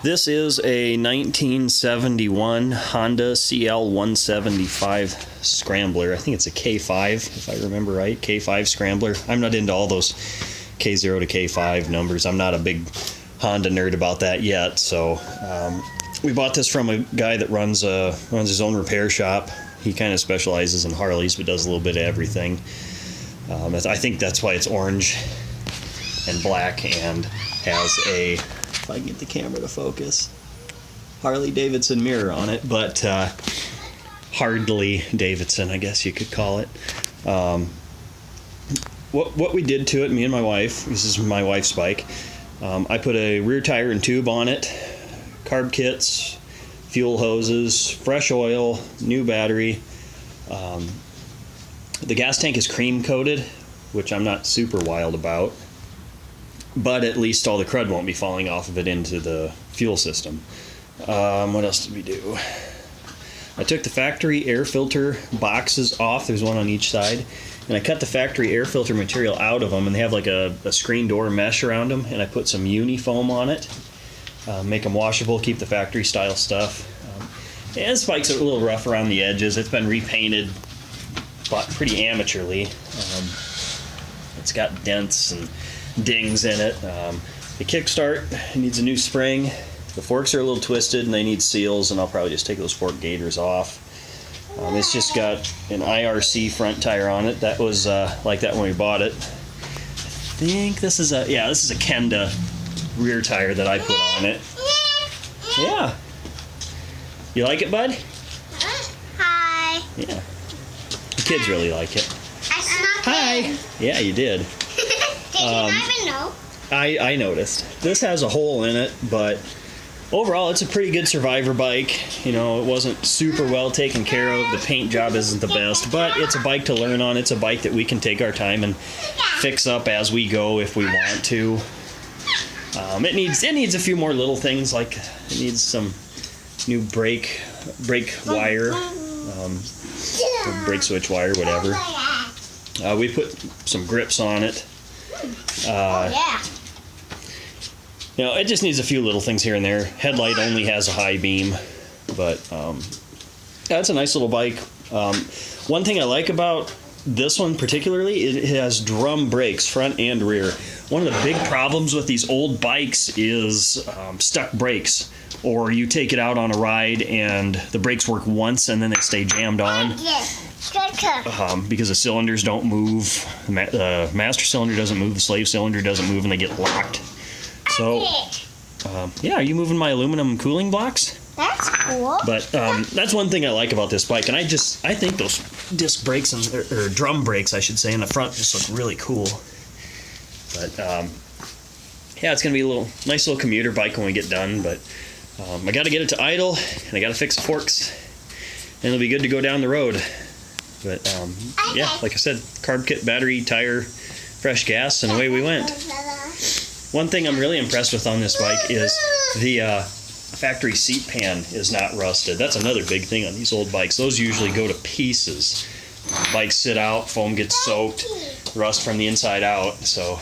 This is a 1971 Honda CL175 Scrambler. I think it's a K5, if I remember right. K5 Scrambler. I'm not into all those K0 to K5 numbers. I'm not a big Honda nerd about that yet. So we bought this from a guy that runs his own repair shop. He kind of specializes in Harleys, but does a little bit of everything. I think that's why it's orange and black and has a, if I can get the camera to focus, Harley Davidson mirror on it, but Hardly Davidson, I guess you could call it. What we did to it, me and my wife, this is my wife's bike, I put a rear tire and tube on it, carb kits, fuel hoses, fresh oil, new battery. The gas tank is cream coated, which I'm not super wild about, but at least all the crud won't be falling off of it into the fuel system. What else did we do? I took the factory air filter boxes off. There's one on each side. And I cut the factory air filter material out of them, and they have like a screen door mesh around them, and I put some uni-foam on it. Make them washable, keep the factory style stuff. And this bike's a little rough around the edges. It's been repainted, but pretty amateurly. It's got dents and dings in it. The kickstart needs a new spring. The forks are a little twisted and they need seals, and I'll probably just take those fork gaiters off. It's just got an IRC front tire on it. That was like that when we bought it. I think this is a Kenda rear tire that I put on it. Yeah. You like it, bud? Hi. Yeah. The kids really like it. I snuck Hi. in. Yeah, you did. Did you not even know? I noticed. This has a hole in it, but overall it's a pretty good survivor bike. You know, it wasn't super well taken care of. The paint job isn't the best, but it's a bike to learn on. It's a bike that we can take our time and fix up as we go if we want to. It needs a few more little things, like it needs some new brake wire, or brake switch wire, whatever. We put some grips on it. You know, it just needs a few little things here and there. Headlight only has a high beam, but yeah, it's a nice little bike. One thing I like about this one particularly, it has drum brakes, front and rear. One of the big problems with these old bikes is stuck brakes, or you take it out on a ride and the brakes work once and then they stay jammed on. Because the cylinders don't move. The master cylinder doesn't move, the slave cylinder doesn't move, and they get locked. So, yeah, are you moving my aluminum cooling blocks? That's cool. But that's one thing I like about this bike, and I think those disc brakes, or drum brakes, I should say, in the front just look really cool. But yeah, it's gonna be a nice little commuter bike when we get done. But I got to get it to idle, and I got to fix the forks, and it'll be good to go down the road. But yeah, like I said, carb kit, battery, tire, fresh gas, and away we went. One thing I'm really impressed with on this bike is the factory seat pan is not rusted. That's another big thing on these old bikes. Those usually go to pieces. Bikes sit out, foam gets soaked, rust from the inside out. So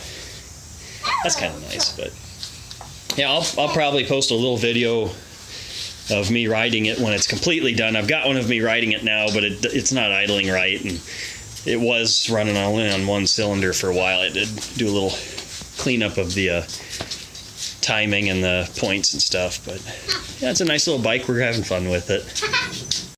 that's kind of nice. But yeah, I'll probably post a little video of me riding it when it's completely done. I've got one of me riding it now, but it's not idling right, and it was running only on one cylinder for a while. It did do a little cleanup of the timing and the points and stuff, but yeah, it's a nice little bike. We're having fun with it.